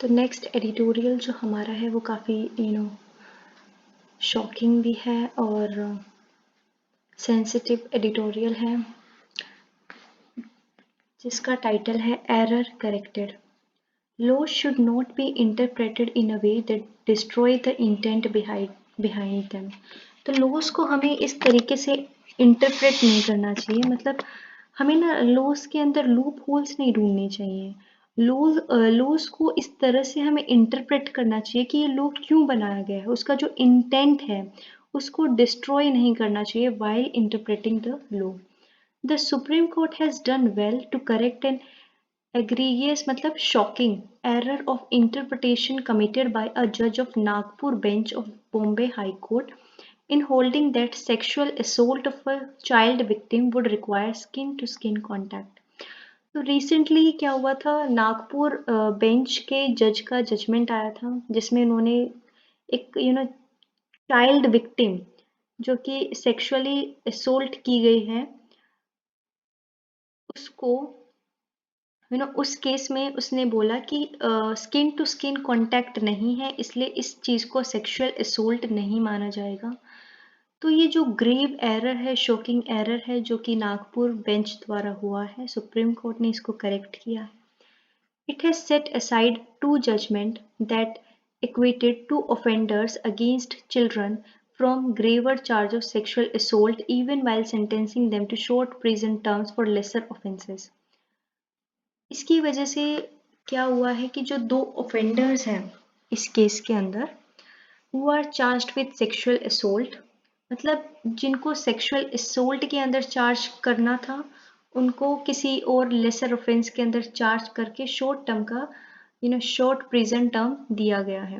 तो next editorial जो हमारा है वो काफ़ी शॉकिंग भी है और सेंसिटिव एडिटोरियल है, जिसका टाइटल है error corrected. Laws should not be interpreted in a way that destroy the intent behind them. तो लॉज को हमें इस तरीके से इंटरप्रेट नहीं करना चाहिए, मतलब हमें ना लॉज के अंदर लूप होल्स नहीं ढूंढने चाहिए। लॉज को इस तरह से हमें इंटरप्रेट करना चाहिए कि ये लॉ क्यों बनाया गया है, उसका जो इंटेंट है उसको डिस्ट्रॉय नहीं करना चाहिए while interpreting the law. The Supreme Court has done well to correct an egregious मतलब shocking error of interpretation committed by a judge of Nagpur bench of Bombay High Court in holding that sexual assault of a child victim would require skin to skin contact. तो recently क्या हुआ था, Nagpur bench के जज का judgement आया था जिसमें उन्होंने एक चाइल्ड विक्टिम जो कि सेक्सुअली असोल्ट की गई है उसको उस केस में उसने बोला कि स्किन टू स्किन कांटेक्ट नहीं है, इसलिए इस चीज़ को सेक्सुअल असोल्ट नहीं माना जाएगा। तो ये जो ग्रेव एरर है, शॉकिंग एरर है जो कि नागपुर बेंच द्वारा हुआ है, सुप्रीम कोर्ट ने इसको करेक्ट किया है। It has set aside two judgments that acquitted two offenders against children from graver charge of sexual assault even while sentencing them to short prison terms for lesser offenses. इसकी वजह से क्या हुआ है कि जो दो ऑफेंडर्स हैं इस केस के अंदर, who are charged with sexual assault, मतलब जिनको सेक्सुअल असोल्ट के अंदर चार्ज करना था उनको किसी और लेसर ऑफेंस के अंदर चार्ज करके शॉर्ट टर्म का शॉर्ट प्रिजन टर्म दिया गया है।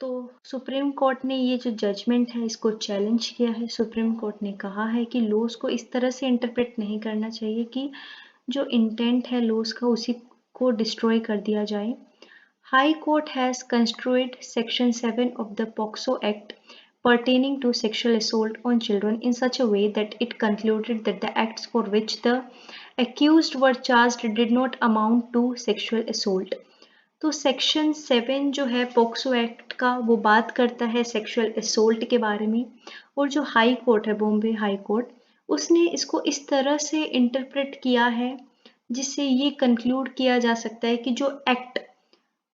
तो सुप्रीम कोर्ट ने ये जो जजमेंट है इसको चैलेंज किया है। सुप्रीम कोर्ट ने कहा है कि लॉज को इस तरह से इंटरप्रेट नहीं करना चाहिए कि जो इंटेंट है लॉज का उसी को डिस्ट्रॉय कर दिया जाए। High Court has construed Section 7 of the POCSO Act pertaining to sexual assault on children in such a way that it concluded that the acts for which the accused were charged did not amount to sexual assault. तो section 7 जो है POCSO act का वो बात करता है sexual assault के बारे में, और जो हाई कोर्ट है बॉम्बे हाई कोर्ट उसने इसको इस तरह से इंटरप्रेट किया है जिससे ये कंक्लूड किया जा सकता है कि जो एक्ट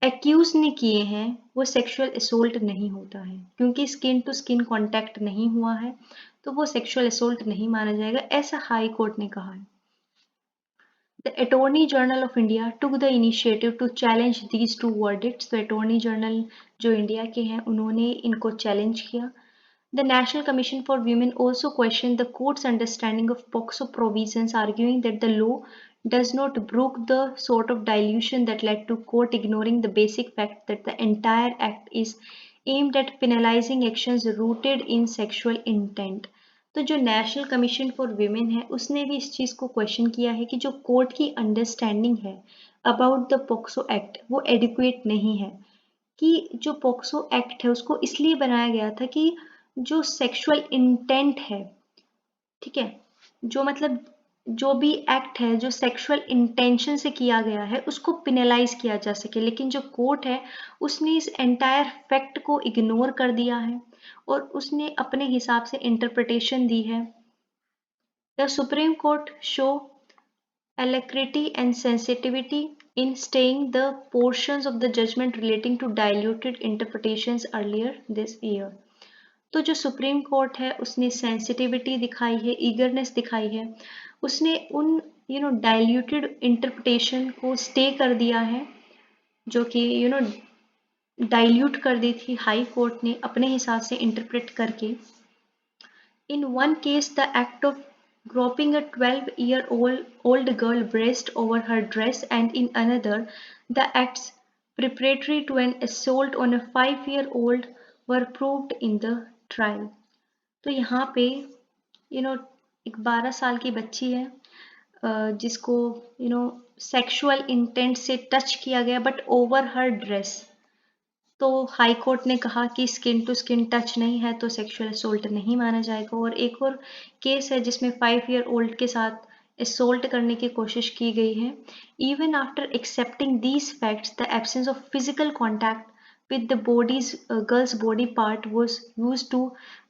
एक्यूज ने किए हैं वो सेक्सुअल असोल्ट नहीं होता है, क्योंकि स्किन टू स्किन कांटेक्ट नहीं हुआ है तो वो सेक्सुअल असोल्ट नहीं माना जाएगा, ऐसा हाई कोर्ट ने कहा है। The Attorney General of India took the initiative to challenge these two verdicts. तो Attorney General जो इंडिया के हैं उन्होंने इनको चैलेंज किया। The National Commission for Women also questioned the court's understanding of POCSO provisions, arguing that the law does not brook the sort of dilution that led to court ignoring the basic fact that the entire act is aimed at penalizing actions rooted in sexual intent. तो जो national commission for women है उसने भी इस चीज़ को question किया है कि जो कोर्ट की अंडरस्टैंडिंग है अबाउट द पोक्सो एक्ट वो एडिक्वेट नहीं है, कि जो पोक्सो एक्ट है उसको इसलिए बनाया गया था कि जो सेक्सुअल इंटेंट है, ठीक है, जो मतलब जो भी एक्ट है जो सेक्सुअल इंटेंशन से किया गया है उसको पिनलाइज किया जा सके, लेकिन जो कोर्ट है उसने इस एंटायर फैक्ट को इग्नोर कर दिया है और उसने अपने हिसाब से इंटरप्रिटेशन दी है। The supreme court show alacrity and sensitivity in staying the portions of the judgment relating to diluted interpretations earlier this year. तो जो सुप्रीम कोर्ट है उसने सेंसिटिविटी दिखाई है, ईगरनेस दिखाई है, उसने उन डाइल्यूटेड इंटरप्रिटेशन को स्टे कर दिया है जो कि डाइल्यूट कर दी थी हाई कोर्ट ने अपने हिसाब से इंटरप्रेट करके। In one case the act of groping a 12-year-old girl breast over her dress, and in another the acts preparatory to an assault on a 5-year-old were proved in the trial. तो यहाँ पे एक 12 साल की बच्ची है जिसको sexual intent से टच किया गया बट ओवर हर ड्रेस, तो हाई कोर्ट ने कहा कि स्किन टू स्किन टच नहीं है तो सेक्सुअल असोल्ट नहीं माना जाएगा। और एक और केस है जिसमें 5 ईयर ओल्ड के साथ असोल्ट करने की कोशिश की गई है. Even after accepting these facts the absence of physical contact with the girl's body part was used to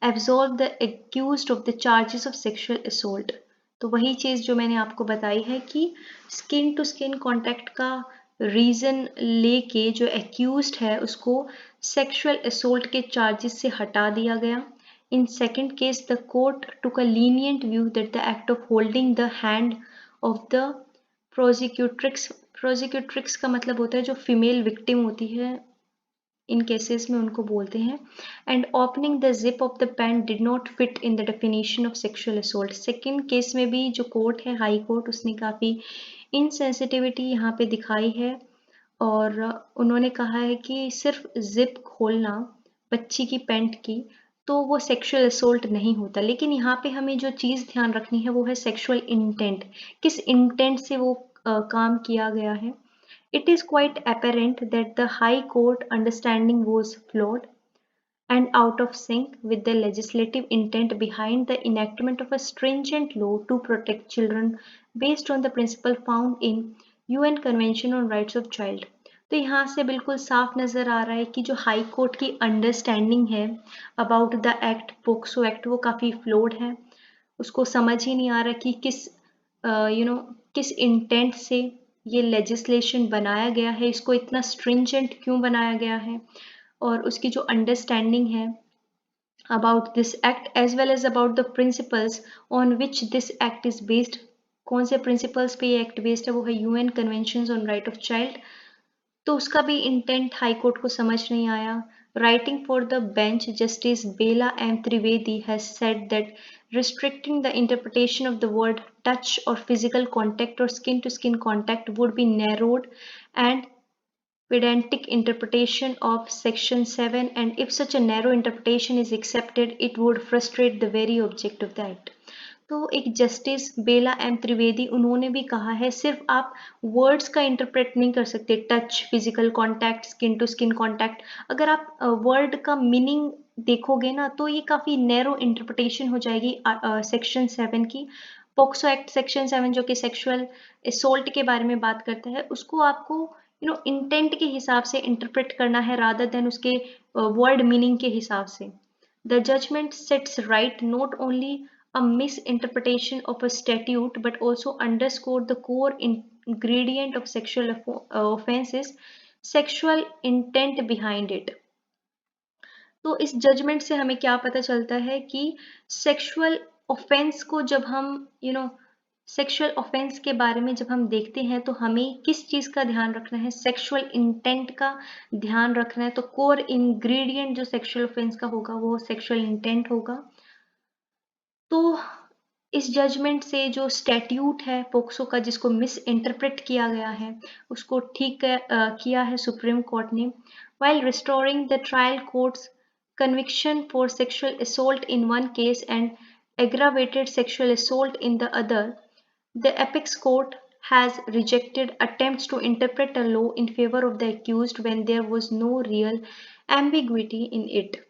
absolve the accused of the charges of sexual assault. तो वही चीज़ जो मैंने आपको बताई है कि स्किन टू स्किन कॉन्टैक्ट का reason लेके जो एक्यूज्ड है उसको सेक्सुअल असोल्ट के चार्जेस से हटा दिया गया. In second case, the court took a lenient view that the act of holding the hand of the prosecutrix का मतलब होता है जो फीमेल विक्टिम होती है, इन केसेस में उनको बोलते हैं. And opening the zip of the pant did not fit in the definition of sexual assault. Second case में भी जो कोर्ट है, हाई कोर्ट, उसने काफ़ी इनसेंसिटिविटी यहाँ पे दिखाई है और उन्होंने कहा है कि सिर्फ जिप खोलना बच्ची की पैंट की तो वो सेक्सुअल असोल्ट नहीं होता. लेकिन यहाँ पे हमें जो चीज़ ध्यान रखनी है वो है सेक्सुअल इंटेंट, किस इंटेंट से वो काम किया गया है. It is quite apparent that the High Court understanding was flawed and out of sync with the legislative intent behind the enactment of a stringent law to protect children based on the principle found in UN Convention on Rights of Child. तो यहाँ से बिल्कुल साफ नज़र आ रहा है कि जो हाई कोर्ट की अंडरस्टैंडिंग है about the act, POCSO act, वो काफ़ी फ्लॉड है. उसको समझ ही नहीं आ रहा कि किस इंटेंट से ये लेजिस्लेशन बनाया गया है, इसको इतना स्ट्रिंजेंट क्यों बनाया गया है, और उसकी जो अंडरस्टैंडिंग है about this act as well as about the principles on which this act is based. कौन से प्रिंसिपल्स पे ये एक्ट बेस्ड है, वो है UN convention on right of child. तो उसका भी इंटेंट हाई कोर्ट को समझ नहीं आया. Writing for the bench, Justice Bela M. Trivedi has said that restricting the interpretation of the word touch or physical contact or skin-to-skin contact would be narrowed and pedantic interpretation of Section 7, and if such a narrow interpretation is accepted, it would frustrate the very object of the Act. तो एक justice बेला M Trivedi, उन्होंने भी कहा है सिर्फ आप words का interpret नहीं कर सकते, touch, physical contact, skin to skin contact. अगर आप वर्ड का मीनिंग देखोगे ना तो ये काफ़ी नैरो इंटरप्रिटेशन हो जाएगी सेक्शन 7 की. पोक्सो एक्ट सेक्शन 7 जो कि सेक्सुअल असोल्ट के बारे में बात करता है, उसको आपको इंटेंट के हिसाब से इंटरप्रेट करना है रादर देन उसके वर्ड मीनिंग के हिसाब से. The judgment sets right not only a misinterpretation of a statute but also underscored the core ingredient of sexual offenses, sexual intent behind it. तो इस जजमेंट से हमें क्या पता चलता है कि सेक्सुअल ऑफेंस को जब हम सेक्सुअल ऑफेंस के बारे में जब हम देखते हैं तो हमें किस चीज़ का ध्यान रखना है, सेक्सुअल इंटेंट का ध्यान रखना है. तो कोर इंग्रेडिएंट जो सेक्सुअल ऑफेंस का होगा वो सेक्सुअल इंटेंट होगा. तो इस जजमेंट से जो स्टैट्यूट है पोक्सो का जिसको मिस इंटरप्रेट किया गया है उसको ठीक किया है सुप्रीम कोर्ट ने. while restoring the trial court's conviction for sexual assault in one case and aggravated sexual assault in the other, the apex court has rejected attempts to interpret a law in favor of the accused when there was no real ambiguity in it.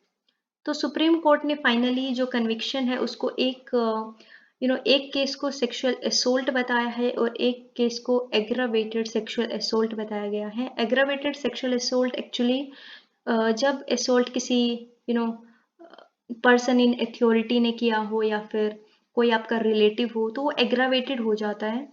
तो supreme court ने finally जो conviction है उसको एक case को sexual assault बताया है और एक केस को एग्रावेटेड सेक्सुअल असोल्ट बताया गया है. एग्रावेटेड सेक्सुअल असोल्ट एक्चुअली जब असोल्ट किसी पर्सन इन अथॉरिटी ने किया हो या फिर कोई आपका रिलेटिव हो तो वो एग्रावेटेड हो जाता है.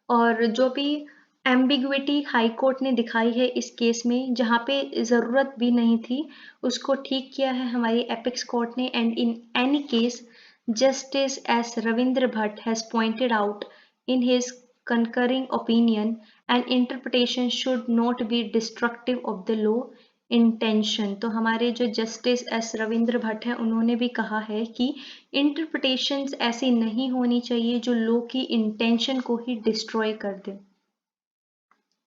और जो भी एम्बिग्विटी हाई कोर्ट ने दिखाई है इस केस में जहाँ पे ज़रूरत भी नहीं थी उसको ठीक किया है हमारी एपेक्स कोर्ट ने. And in any case justice S Ravindra Bhatt has pointed out in his concurring opinion, an interpretation should not be destructive of the law intention. तो हमारे जो जस्टिस एस रविंद्र भट्ट हैं उन्होंने भी कहा है कि इंटरप्रिटेशंस ऐसी नहीं होनी चाहिए जो लॉ की इंटेंशन को ही डिस्ट्रॉय कर दे.